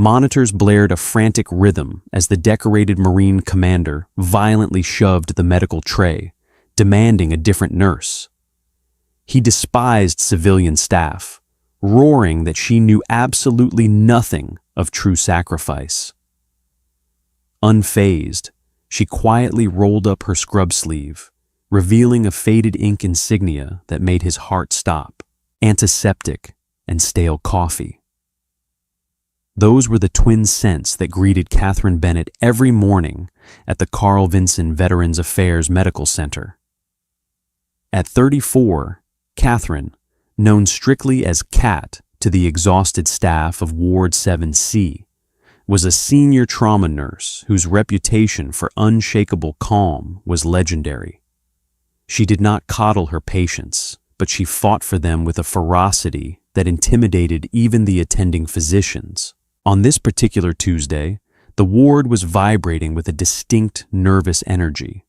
Monitors blared a frantic rhythm as the decorated Marine commander violently shoved the medical tray, demanding a different nurse. He despised civilian staff, roaring that she knew absolutely nothing of true sacrifice. Unfazed, she quietly rolled up her scrub sleeve, revealing a faded ink insignia that made his heart stop: antiseptic and stale coffee. Those were the twin scents that greeted Catherine Bennett every morning at the Carl Vinson Veterans Affairs Medical Center. At 34, Catherine, known strictly as Cat to the exhausted staff of Ward 7C, was a senior trauma nurse whose reputation for unshakable calm was legendary. She did not coddle her patients, but she fought for them with a ferocity that intimidated even the attending physicians. On this particular Tuesday, the ward was vibrating with a distinct nervous energy.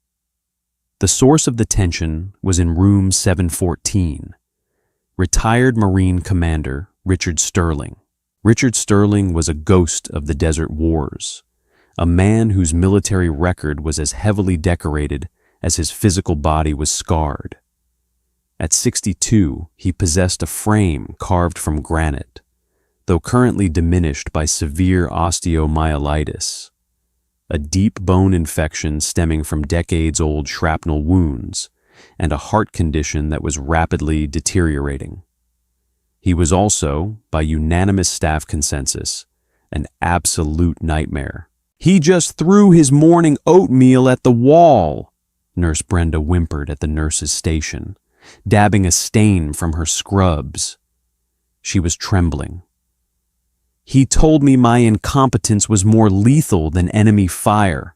The source of the tension was in room 714. Retired Marine Commander Richard Sterling. Richard Sterling was a ghost of the Desert Wars, a man whose military record was as heavily decorated as his physical body was scarred. At 62, he possessed a frame carved from granite, though currently diminished by severe osteomyelitis, a deep bone infection stemming from decades-old shrapnel wounds, and a heart condition that was rapidly deteriorating. He was also, by unanimous staff consensus, an absolute nightmare. "He just threw his morning oatmeal at the wall," Nurse Brenda whimpered at the nurse's station, dabbing a stain from her scrubs. She was trembling. "He told me my incompetence was more lethal than enemy fire.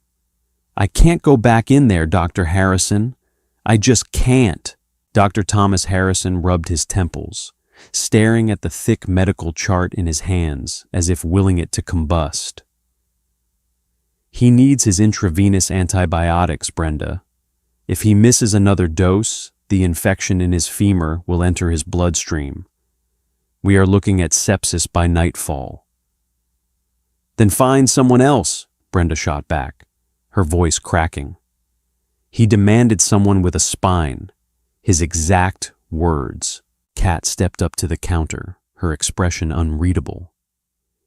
I can't go back in there, Dr. Harrison. I just can't." Dr. Thomas Harrison rubbed his temples, staring at the thick medical chart in his hands as if willing it to combust. "He needs his intravenous antibiotics, Brenda. If he misses another dose, the infection in his femur will enter his bloodstream. We are looking at sepsis by nightfall." "Then find someone else," Brenda shot back, her voice cracking. "He demanded someone with a spine," his exact words. Kat stepped up to the counter, her expression unreadable.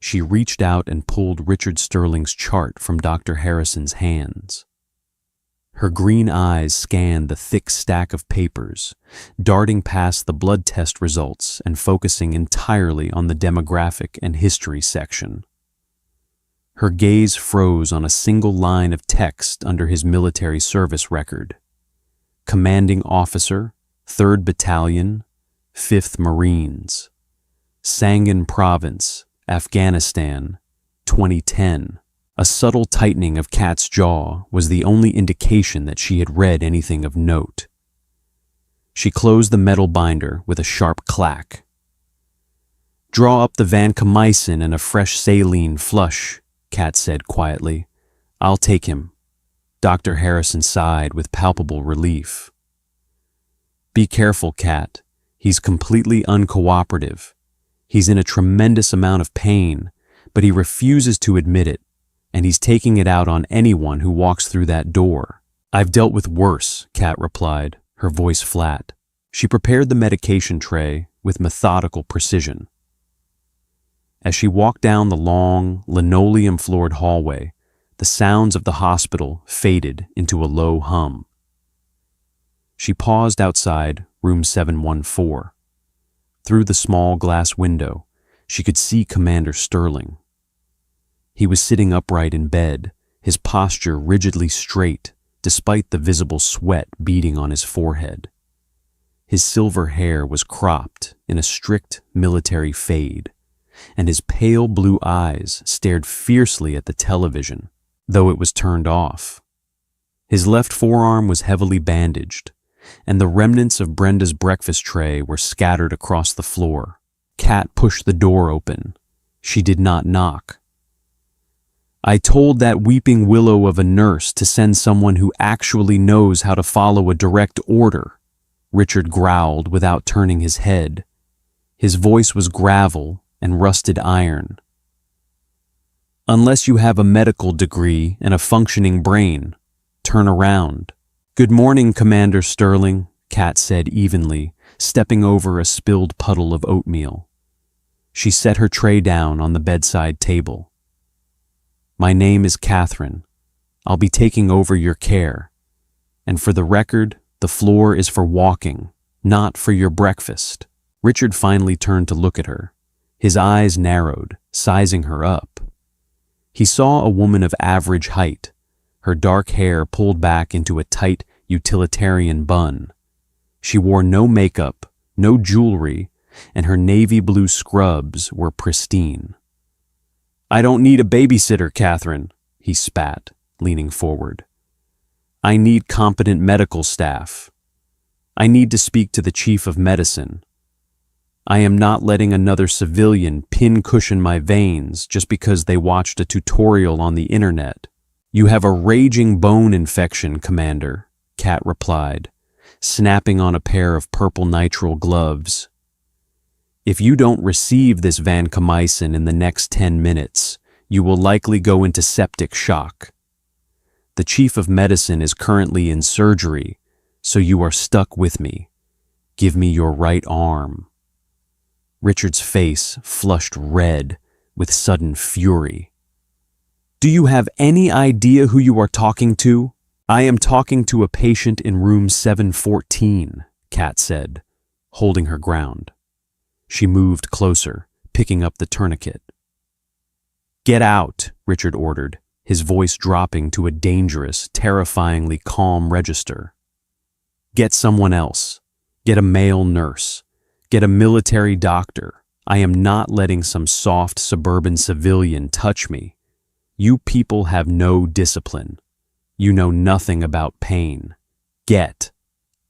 She reached out and pulled Richard Sterling's chart from Dr. Harrison's hands. Her green eyes scanned the thick stack of papers, darting past the blood test results and focusing entirely on the demographic and history section. Her gaze froze on a single line of text under his military service record: Commanding Officer, 3rd Battalion, 5th Marines, Sangin Province, Afghanistan, 2010. A subtle tightening of Kat's jaw was the only indication that she had read anything of note. She closed the metal binder with a sharp clack. "Draw up the vancomycin and a fresh saline flush," Kat said quietly. "I'll take him." Dr. Harrison sighed with palpable relief. "Be careful, Kat. He's completely uncooperative. He's in a tremendous amount of pain, but he refuses to admit it, and he's taking it out on anyone who walks through that door." "I've dealt with worse," Kat replied, her voice flat. She prepared the medication tray with methodical precision. As she walked down the long, linoleum-floored hallway, the sounds of the hospital faded into a low hum. She paused outside room 714. Through the small glass window, she could see Commander Sterling. He was sitting upright in bed, his posture rigidly straight, despite the visible sweat beading on his forehead. His silver hair was cropped in a strict military fade, and his pale blue eyes stared fiercely at the television, though it was turned off. His left forearm was heavily bandaged, and the remnants of Brenda's breakfast tray were scattered across the floor. Kat pushed the door open. She did not knock. "I told that weeping willow of a nurse to send someone who actually knows how to follow a direct order," Richard growled without turning his head. His voice was gravel and rusted iron. Unless you have a medical degree and a functioning brain, turn around. Good morning, Commander Sterling, Kat said evenly, stepping over a spilled puddle of oatmeal. She set her tray down on the bedside table. My name is Catherine. I'll be taking over your care. And for the record, the floor is for walking, not for your breakfast. Richard finally turned to look at her. His eyes narrowed, sizing her up. He saw a woman of average height, her dark hair pulled back into a tight, utilitarian bun. She wore no makeup, no jewelry, and her navy blue scrubs were pristine. I don't need a babysitter, Catherine, he spat, leaning forward. I need competent medical staff. I need to speak to the chief of medicine. I am not letting another civilian pin-cushion my veins just because they watched a tutorial on the internet. You have a raging bone infection, Commander, Kat replied, snapping on a pair of purple nitrile gloves. If you don't receive this vancomycin in the next 10 minutes, you will likely go into septic shock. The chief of medicine is currently in surgery, so you are stuck with me. Give me your right arm. Richard's face flushed red with sudden fury. Do you have any idea who you are talking to? I am talking to a patient in room 714, Kat said, holding her ground. She moved closer, picking up the tourniquet. Get out, Richard ordered, his voice dropping to a dangerous, terrifyingly calm register. Get someone else. Get a male nurse. Get a military doctor. I am not letting some soft suburban civilian touch me. You people have no discipline. You know nothing about pain. Get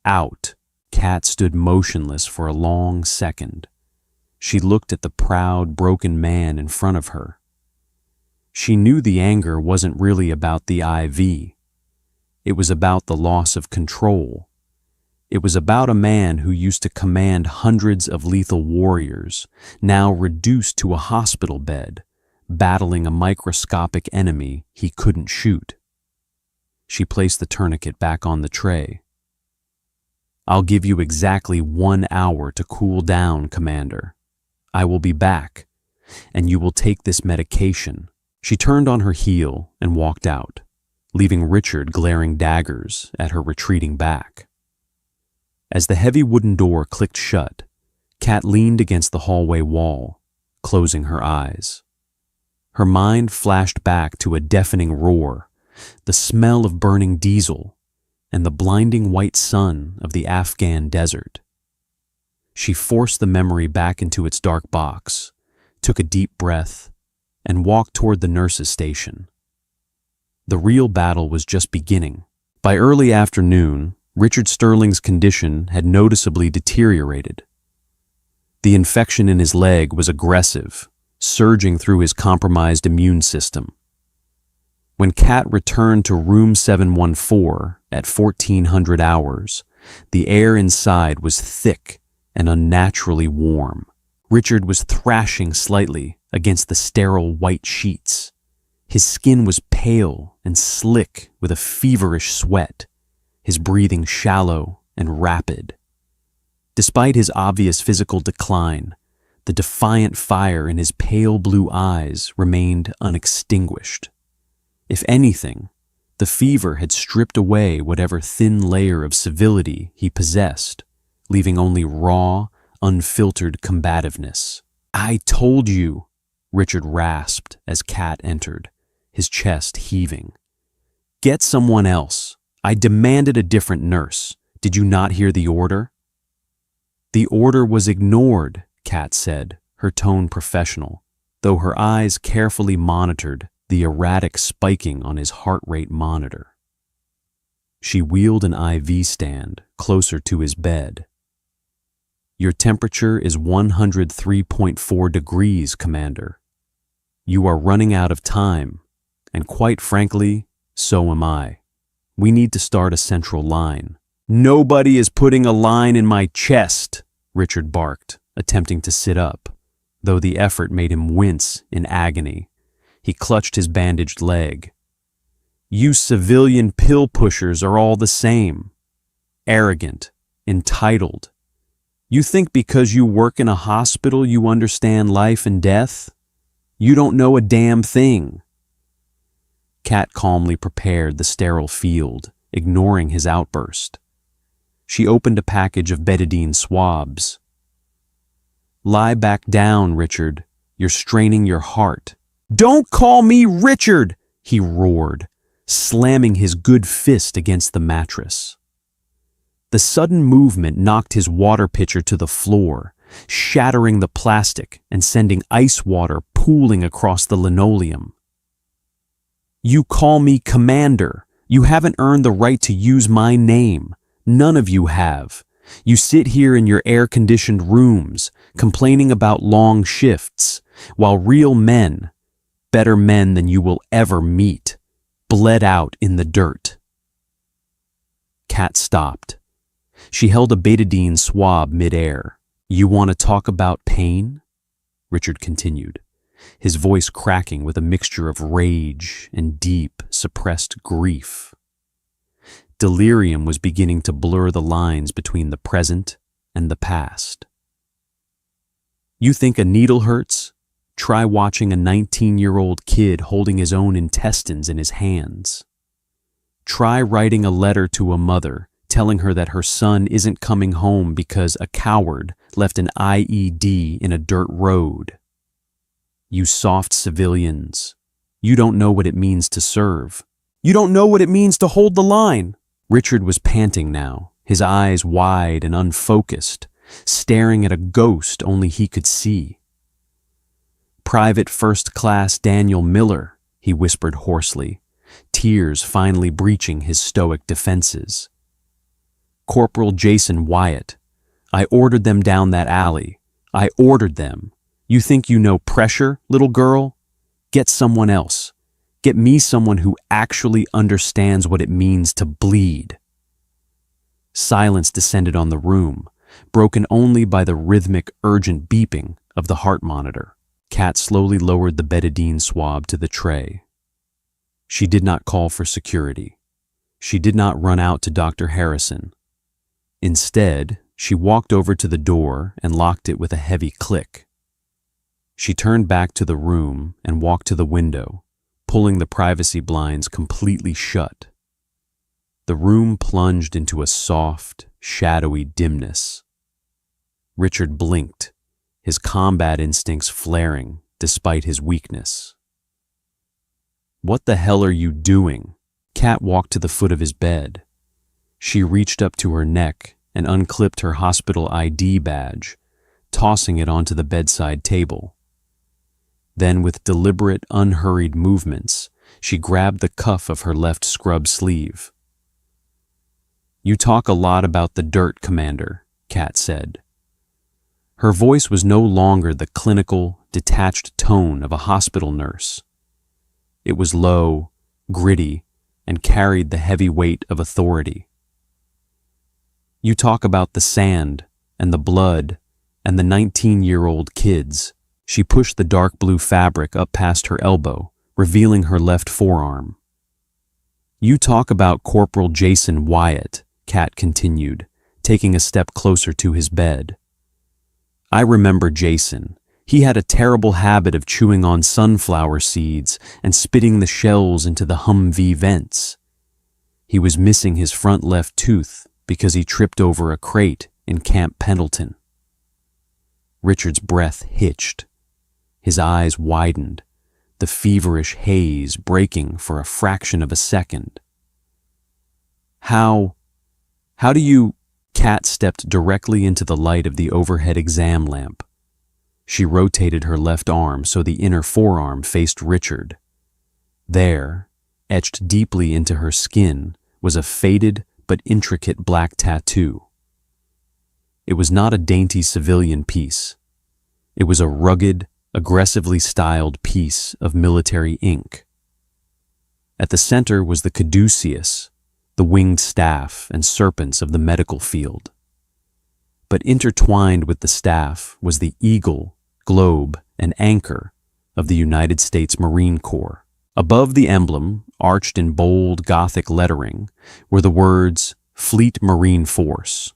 out. Kat stood motionless for a long second. She looked at the proud, broken man in front of her. She knew the anger wasn't really about the IV. It was about the loss of control. It was about a man who used to command hundreds of lethal warriors, now reduced to a hospital bed, battling a microscopic enemy he couldn't shoot. She placed the tourniquet back on the tray. I'll give you exactly 1 hour to cool down, Commander. I will be back, and you will take this medication. She turned on her heel and walked out, leaving Richard glaring daggers at her retreating back. As the heavy wooden door clicked shut, Kat leaned against the hallway wall, closing her eyes. Her mind flashed back to a deafening roar, the smell of burning diesel, and the blinding white sun of the Afghan desert. She forced the memory back into its dark box, took a deep breath, and walked toward the nurse's station. The real battle was just beginning. By early afternoon, Richard Sterling's condition had noticeably deteriorated. The infection in his leg was aggressive, surging through his compromised immune system. When Kat returned to room 714 at 1400 hours, the air inside was thick and unnaturally warm. Richard was thrashing slightly against the sterile white sheets. His skin was pale and slick with a feverish sweat, his breathing shallow and rapid. Despite his obvious physical decline, the defiant fire in his pale blue eyes remained unextinguished. If anything, the fever had stripped away whatever thin layer of civility he possessed, leaving only raw, unfiltered combativeness. I told you, Richard rasped as Kat entered, his chest heaving. Get someone else. I demanded a different nurse. Did you not hear the order? The order was ignored, Kat said, her tone professional, though her eyes carefully monitored the erratic spiking on his heart rate monitor. She wheeled an IV stand closer to his bed. Your temperature is 103.4 degrees, Commander. You are running out of time, and quite frankly, so am I. We need to start a central line. Nobody is putting a line in my chest, Richard barked, attempting to sit up, though the effort made him wince in agony. He clutched his bandaged leg. You civilian pill pushers are all the same. Arrogant, entitled. You think because you work in a hospital you understand life and death? You don't know a damn thing. Kat calmly prepared the sterile field, ignoring his outburst. She opened a package of betadine swabs. Lie back down, Richard. You're straining your heart. Don't call me Richard, he roared, slamming his good fist against the mattress. The sudden movement knocked his water pitcher to the floor, shattering the plastic and sending ice water pooling across the linoleum. You call me Commander. You haven't earned the right to use my name. None of you have. You sit here in your air-conditioned rooms, complaining about long shifts, while real men, better men than you will ever meet, bled out in the dirt. Kat stopped. She held a betadine swab mid-air. You want to talk about pain? Richard continued, his voice cracking with a mixture of rage and deep, suppressed grief. Delirium was beginning to blur the lines between the present and the past. You think a needle hurts? Try watching a 19-year-old kid holding his own intestines in his hands. Try writing a letter to a mother telling her that her son isn't coming home because a coward left an IED in a dirt road. You soft civilians, you don't know what it means to serve. You don't know what it means to hold the line. Richard was panting now, his eyes wide and unfocused, staring at a ghost only he could see. Private First Class Daniel Miller, he whispered hoarsely, tears finally breaching his stoic defenses. Corporal Jason Wyatt. I ordered them down that alley. I ordered them. You think you know pressure, little girl? Get someone else. Get me someone who actually understands what it means to bleed. Silence descended on the room, broken only by the rhythmic, urgent beeping of the heart monitor. Kat slowly lowered the betadine swab to the tray. She did not call for security. She did not run out to Dr. Harrison. Instead, she walked over to the door and locked it with a heavy click. She turned back to the room and walked to the window, pulling the privacy blinds completely shut. The room plunged into a soft, shadowy dimness. Richard blinked, his combat instincts flaring despite his weakness. What the hell are you doing? Kat walked to the foot of his bed. She reached up to her neck and unclipped her hospital ID badge, tossing it onto the bedside table. Then, with deliberate, unhurried movements, she grabbed the cuff of her left scrub sleeve. You talk a lot about the dirt, Commander, Kat said. Her voice was no longer the clinical, detached tone of a hospital nurse. It was low, gritty, and carried the heavy weight of authority. You talk about the sand and the blood and the 19-year-old kids. She pushed the dark blue fabric up past her elbow, revealing her left forearm. You talk about Corporal Jason Wyatt, Kat continued, taking a step closer to his bed. I remember Jason. He had a terrible habit of chewing on sunflower seeds and spitting the shells into the Humvee vents. He was missing his front left tooth because he tripped over a crate in Camp Pendleton. Richard's breath hitched. His eyes widened, the feverish haze breaking for a fraction of a second. How do you... Kat stepped directly into the light of the overhead exam lamp. She rotated her left arm so the inner forearm faced Richard. There, etched deeply into her skin, was a faded but intricate black tattoo. It was not a dainty civilian piece. It was a rugged, aggressively styled piece of military ink. At the center was the caduceus, the winged staff and serpents of the medical field. But intertwined with the staff was the eagle, globe, and anchor of the United States Marine Corps. Above the emblem, arched in bold Gothic lettering, were the words Fleet Marine Force,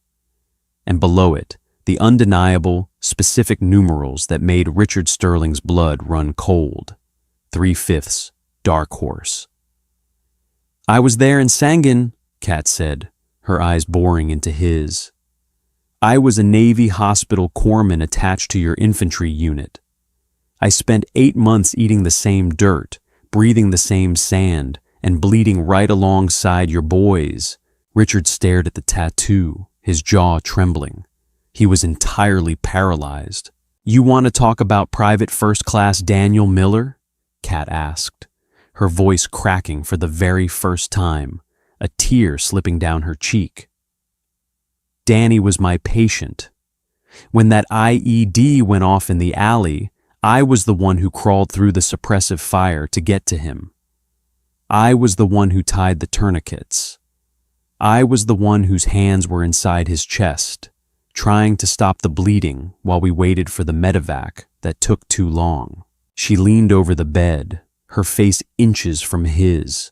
and below it, the undeniable, specific numerals that made Richard Sterling's blood run cold. 3/5 Dark Horse. "I was there in Sangin," Kat said, her eyes boring into his. "I was a Navy hospital corpsman attached to your infantry unit. I spent 8 months eating the same dirt, breathing the same sand, and bleeding right alongside your boys." Richard stared at the tattoo, his jaw trembling. He was entirely paralyzed. "You want to talk about Private First Class Daniel Miller?" Kat asked, her voice cracking for the very first time, a tear slipping down her cheek. "Danny was my patient. When that IED went off in the alley, I was the one who crawled through the suppressive fire to get to him. I was the one who tied the tourniquets. I was the one whose hands were inside his chest, trying to stop the bleeding while we waited for the medevac that took too long." She leaned over the bed, her face inches from his,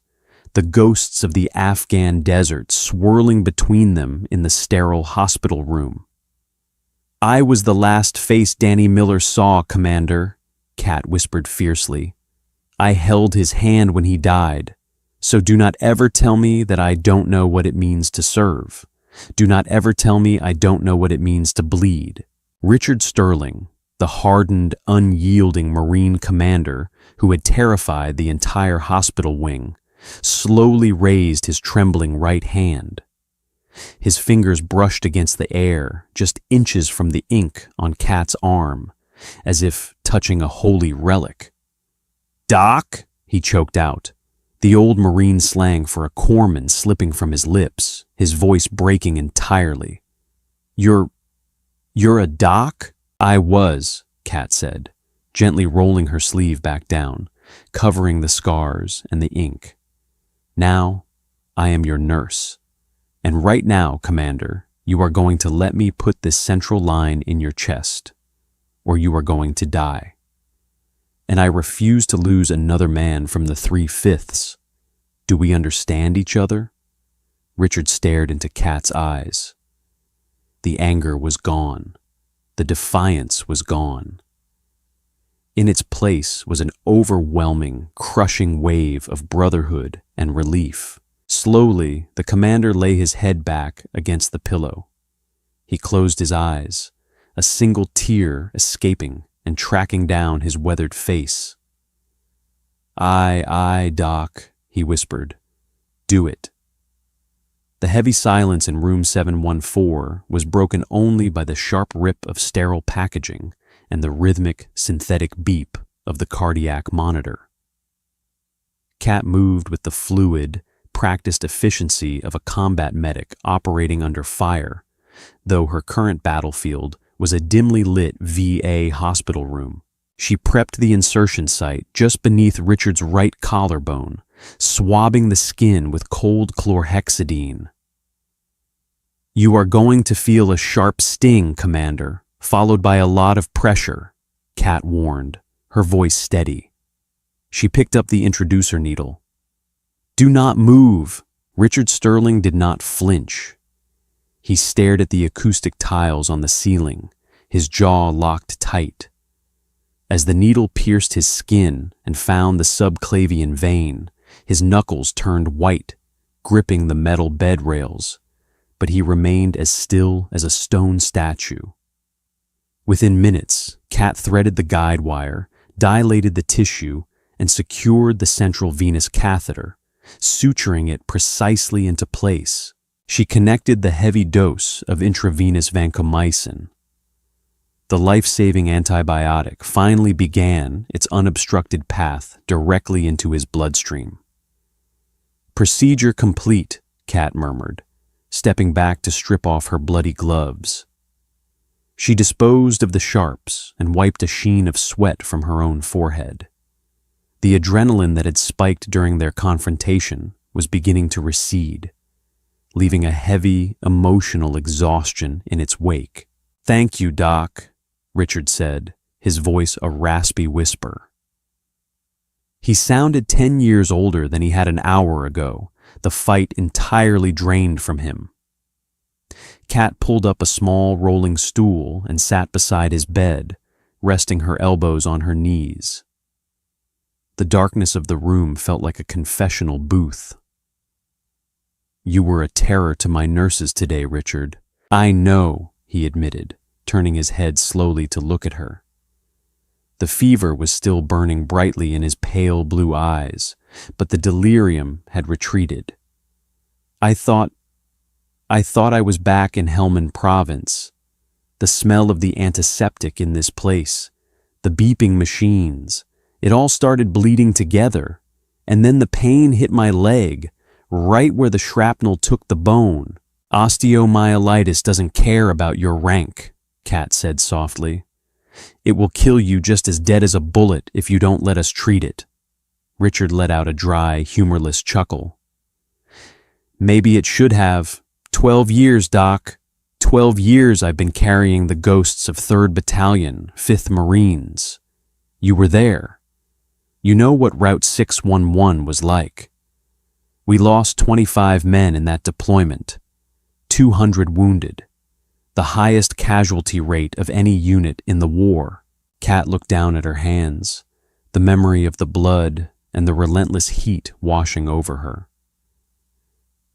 the ghosts of the Afghan desert swirling between them in the sterile hospital room. "I was the last face Danny Miller saw, Commander," Kat whispered fiercely. "I held his hand when he died, so do not ever tell me that I don't know what it means to serve. Do not ever tell me I don't know what it means to bleed." Richard Sterling, the hardened, unyielding Marine commander who had terrified the entire hospital wing, slowly raised his trembling right hand. His fingers brushed against the air, just inches from the ink on Kat's arm, as if touching a holy relic. "Doc?" he choked out, the old Marine slang for a corpsman slipping from his lips, his voice breaking entirely. You're a doc?" "I was," Kat said, gently rolling her sleeve back down, covering the scars and the ink. "Now, I am your nurse. And right now, Commander, you are going to let me put this central line in your chest, or you are going to die. And I refuse to lose another man from the 3/5. Do we understand each other?" Richard stared into Kat's eyes. The anger was gone. The defiance was gone. In its place was an overwhelming, crushing wave of brotherhood and relief. Slowly, the commander lay his head back against the pillow. He closed his eyes, a single tear escaping and tracking down his weathered face. Aye, Doc," he whispered. "Do it." The heavy silence in room 714 was broken only by the sharp rip of sterile packaging and the rhythmic, synthetic beep of the cardiac monitor. Kat moved with the fluid, practiced efficiency of a combat medic operating under fire, though her current battlefield was a dimly lit VA hospital room. She prepped the insertion site just beneath Richard's right collarbone, swabbing the skin with cold chlorhexidine. "You are going to feel a sharp sting, Commander, followed by a lot of pressure," Kat warned, her voice steady. She picked up the introducer needle. "Do not move." Richard Sterling did not flinch. He stared at the acoustic tiles on the ceiling, his jaw locked tight. As the needle pierced his skin and found the subclavian vein, his knuckles turned white, gripping the metal bed rails, but he remained as still as a stone statue. Within minutes, Kat threaded the guide wire, dilated the tissue, and secured the central venous catheter, suturing it precisely into place. She connected the heavy dose of intravenous vancomycin. The life-saving antibiotic finally began its unobstructed path directly into his bloodstream. "Procedure complete," Kat murmured, stepping back to strip off her bloody gloves. She disposed of the sharps and wiped a sheen of sweat from her own forehead. The adrenaline that had spiked during their confrontation was beginning to recede, leaving a heavy, emotional exhaustion in its wake. "Thank you, Doc," Richard said, his voice a raspy whisper. He sounded 10 years older than he had an hour ago, the fight entirely drained from him. Kat pulled up a small rolling stool and sat beside his bed, resting her elbows on her knees. The darkness of the room felt like a confessional booth. "You were a terror to my nurses today, Richard." "I know," he admitted, turning his head slowly to look at her. The fever was still burning brightly in his pale blue eyes, but the delirium had retreated. I thought I was back in Helmand Province. The smell of the antiseptic in this place, the beeping machines, it all started bleeding together, and then the pain hit my leg, right where the shrapnel took the bone." "Osteomyelitis doesn't care about your rank," Kat said softly. "It will kill you just as dead as a bullet if you don't let us treat it." Richard let out a dry, humorless chuckle. "Maybe it should have. 12 years, Doc. 12 years I've been carrying the ghosts of 3rd Battalion, 5th Marines. You were there. You know what Route 611 was like. We lost 25 men in that deployment, 200 wounded, the highest casualty rate of any unit in the war." Kat looked down at her hands, the memory of the blood and the relentless heat washing over her.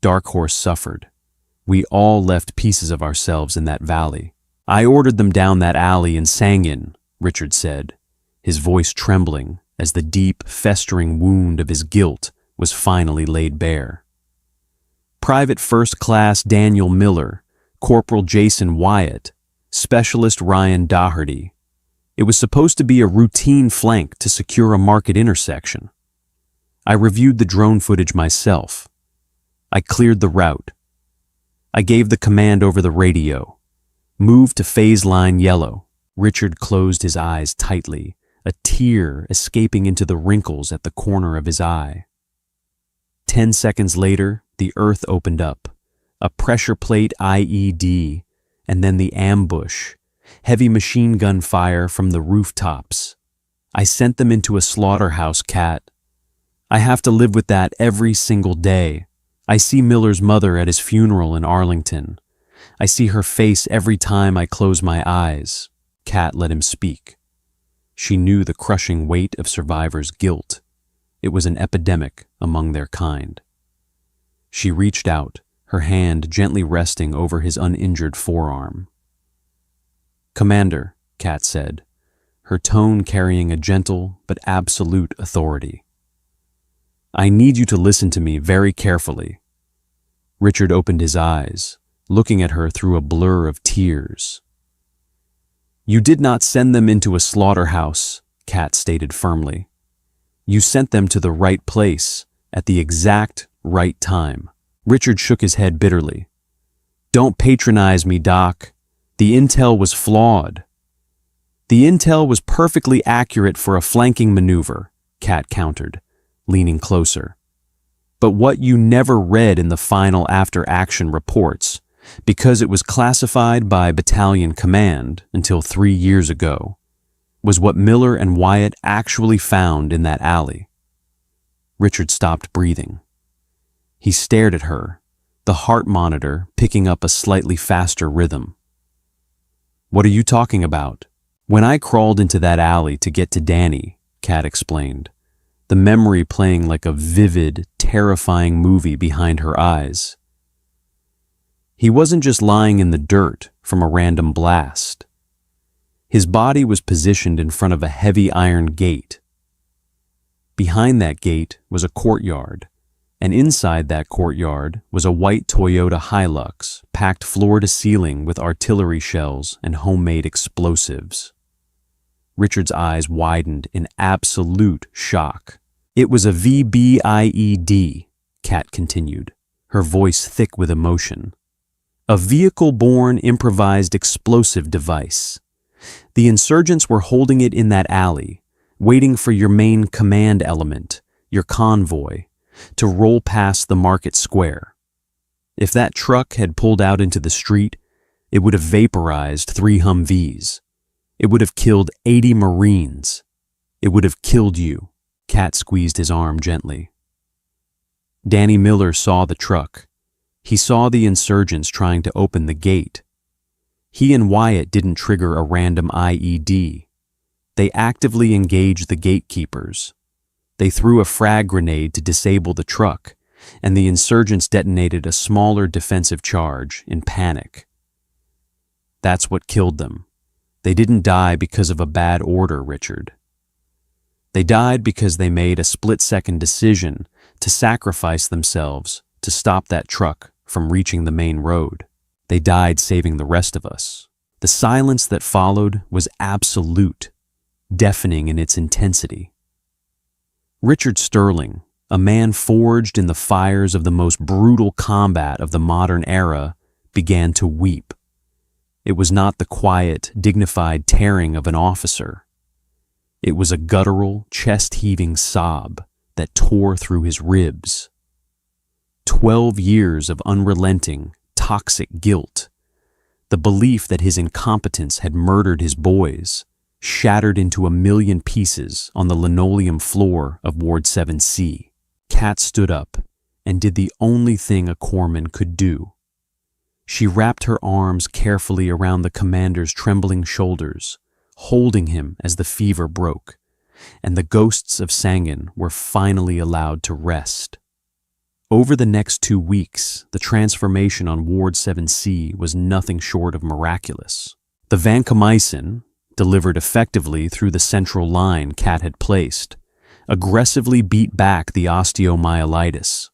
"Dark Horse suffered. We all left pieces of ourselves in that valley. I ordered them down that alley in Sangin," Richard said, his voice trembling as the deep, festering wound of his guilt was finally laid bare. "Private First Class Daniel Miller, Corporal Jason Wyatt, Specialist Ryan Doherty. It was supposed to be a routine flank to secure a market intersection. I reviewed the drone footage myself. I cleared the route. I gave the command over the radio. Move to phase line yellow." Richard closed his eyes tightly, a tear escaping into the wrinkles at the corner of his eye. 10 seconds later, the earth opened up, a pressure plate IED, and then the ambush, heavy machine gun fire from the rooftops. I sent them into a slaughterhouse, Kat. I have to live with that every single day. I see Miller's mother at his funeral in Arlington. I see her face every time I close my eyes. Kat let him speak. She knew the crushing weight of survivors' guilt. It was an epidemic among their kind. She reached out, her hand gently resting over his uninjured forearm. "Commander," Kat said, her tone carrying a gentle but absolute authority. "I need you to listen to me very carefully." Richard opened his eyes, looking at her through a blur of tears. "You did not send them into a slaughterhouse," Kat stated firmly. "You sent them to the right place, at the exact right time." Richard shook his head bitterly. "Don't patronize me, Doc. The intel was flawed." "The intel was perfectly accurate for a flanking maneuver," Kat countered, leaning closer. "But what you never read in the final after-action reports, because it was classified by battalion command until 3 years ago, was what Miller and Wyatt actually found in that alley." Richard stopped breathing. He stared at her, the heart monitor picking up a slightly faster rhythm. "What are you talking about?" "When I crawled into that alley to get to Danny," Kat explained, the memory playing like a vivid, terrifying movie behind her eyes. "He wasn't just lying in the dirt from a random blast. His body was positioned in front of a heavy iron gate. Behind that gate was a courtyard, and inside that courtyard was a white Toyota Hilux packed floor to ceiling with artillery shells and homemade explosives." Richard's eyes widened in absolute shock. "It was a VBIED, Kat continued, her voice thick with emotion. "A vehicle-borne improvised explosive device. The insurgents were holding it in that alley, waiting for your main command element, your convoy, to roll past the market square. If that truck had pulled out into the street, it would have vaporized 3 Humvees. It would have killed 80 Marines. It would have killed you." Kat squeezed his arm gently. Danny Miller saw the truck. He saw the insurgents trying to open the gate. He and Wyatt didn't trigger a random IED. They actively engaged the gatekeepers. They threw a frag grenade to disable the truck, and the insurgents detonated a smaller defensive charge in panic. That's what killed them. They didn't die because of a bad order, Richard. They died because they made a split-second decision to sacrifice themselves to stop that truck from reaching the main road. They died saving the rest of us. The silence that followed was absolute, deafening in its intensity. Richard Sterling, a man forged in the fires of the most brutal combat of the modern era, began to weep. It was not the quiet, dignified tearing of an officer. It was a guttural, chest-heaving sob that tore through his ribs. 12 years of unrelenting, toxic guilt, the belief that his incompetence had murdered his boys, shattered into a million pieces on the linoleum floor of Ward 7C. Kat stood up and did the only thing a corpsman could do. She wrapped her arms carefully around the commander's trembling shoulders, holding him as the fever broke, and the ghosts of Sangin were finally allowed to rest. Over the next 2 weeks, the transformation on Ward 7C was nothing short of miraculous. The vancomycin, delivered effectively through the central line Kat had placed, aggressively beat back the osteomyelitis.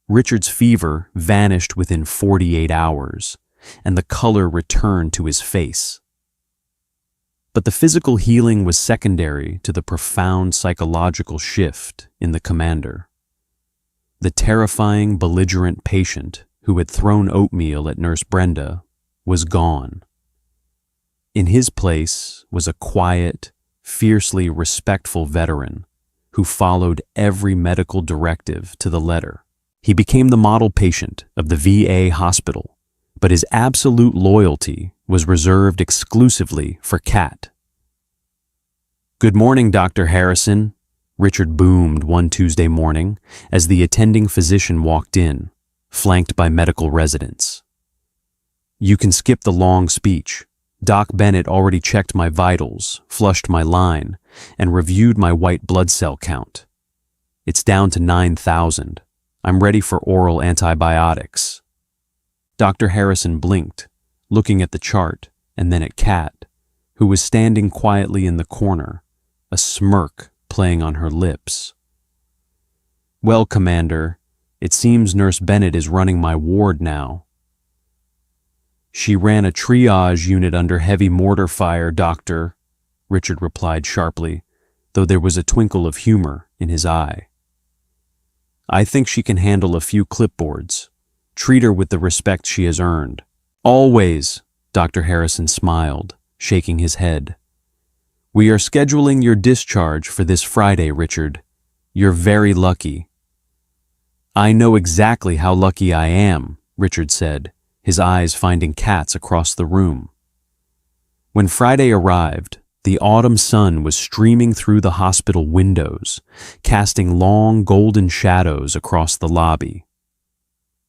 Richard's fever vanished within 48 hours, and the color returned to his face. But the physical healing was secondary to the profound psychological shift in the commander. The terrifying, belligerent patient who had thrown oatmeal at Nurse Brenda was gone. In his place was a quiet, fiercely respectful veteran who followed every medical directive to the letter. He became the model patient of the VA hospital, but his absolute loyalty was reserved exclusively for Kat. "Good morning, Dr. Harrison," Richard boomed one Tuesday morning as the attending physician walked in, flanked by medical residents. "You can skip the long speech. Doc Bennett already checked my vitals, flushed my line, and reviewed my white blood cell count. It's down to 9,000. I'm ready for oral antibiotics." Dr. Harrison blinked, looking at the chart and then at Kat, who was standing quietly in the corner, a smirk playing on her lips. "Well, Commander, it seems Nurse Bennett is running my ward now." "She ran a triage unit under heavy mortar fire, Doctor," Richard replied sharply, though there was a twinkle of humor in his eye. "I think she can handle a few clipboards. Treat her with the respect she has earned." "Always," Dr. Harrison smiled, shaking his head. "We are scheduling your discharge for this Friday, Richard. You're very lucky." "I know exactly how lucky I am," Richard said, his eyes finding Kat's across the room. When Friday arrived, the autumn sun was streaming through the hospital windows, casting long golden shadows across the lobby.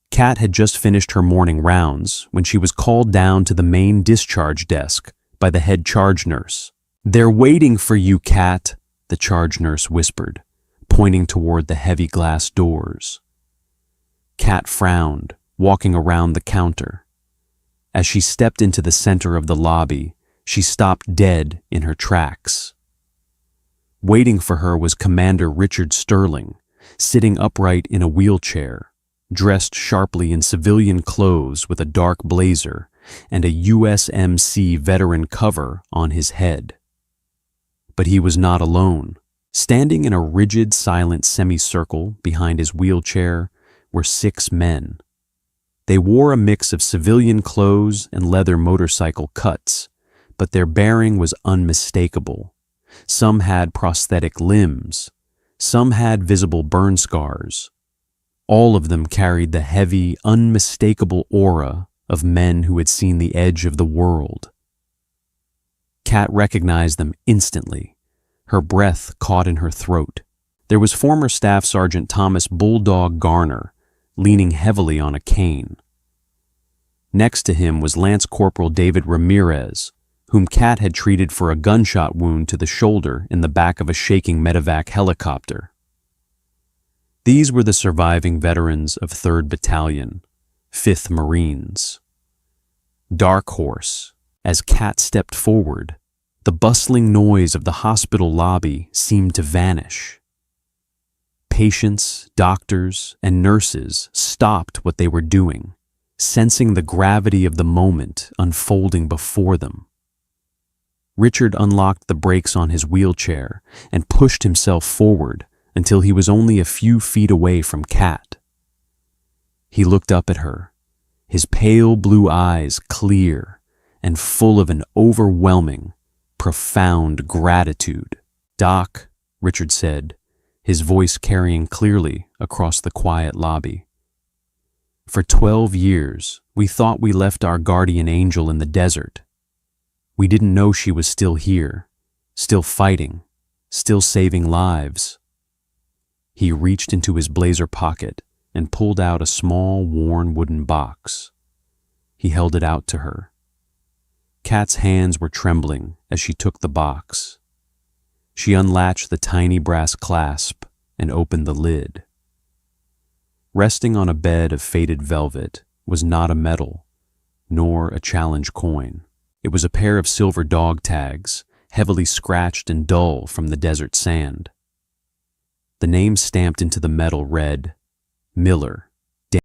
Kat had just finished her morning rounds when she was called down to the main discharge desk by the head charge nurse. "They're waiting for you, Kat," the charge nurse whispered, pointing toward the heavy glass doors. Kat frowned, walking around the counter. As she stepped into the center of the lobby, she stopped dead in her tracks. Waiting for her was Commander Richard Sterling, sitting upright in a wheelchair, dressed sharply in civilian clothes with a dark blazer and a USMC veteran cover on his head. But he was not alone. Standing in a rigid, silent semicircle behind his wheelchair were 6 men. They wore a mix of civilian clothes and leather motorcycle cuts, but their bearing was unmistakable. Some had prosthetic limbs. Some had visible burn scars. All of them carried the heavy, unmistakable aura of men who had seen the edge of the world. Kat recognized them instantly. her breath caught in her throat. There was former Staff Sergeant Thomas Bulldog Garner, leaning heavily on a cane. Next to him was Lance Corporal David Ramirez, whom Kat had treated for a gunshot wound to the shoulder in the back of a shaking medevac helicopter. These were the surviving veterans of 3rd Battalion, 5th Marines. Dark Horse, as Kat stepped forward, the bustling noise of the hospital lobby seemed to vanish. Patients, doctors, and nurses stopped what they were doing, sensing the gravity of the moment unfolding before them. Richard unlocked the brakes on his wheelchair and pushed himself forward until he was only a few feet away from Kat. He looked up at her, his pale blue eyes clear and full of an overwhelming, profound gratitude. "Doc," Richard said, his voice carrying clearly across the quiet lobby. "For 12 years, we thought we left our guardian angel in the desert. We didn't know she was still here, still fighting, still saving lives." He reached into his blazer pocket and pulled out a small, worn wooden box. He held it out to her. Kat's hands were trembling as she took the box. She unlatched the tiny brass clasp and opened the lid. Resting on a bed of faded velvet was not a medal, nor a challenge coin. It was a pair of silver dog tags, heavily scratched and dull from the desert sand. The name stamped into the metal read, "Miller,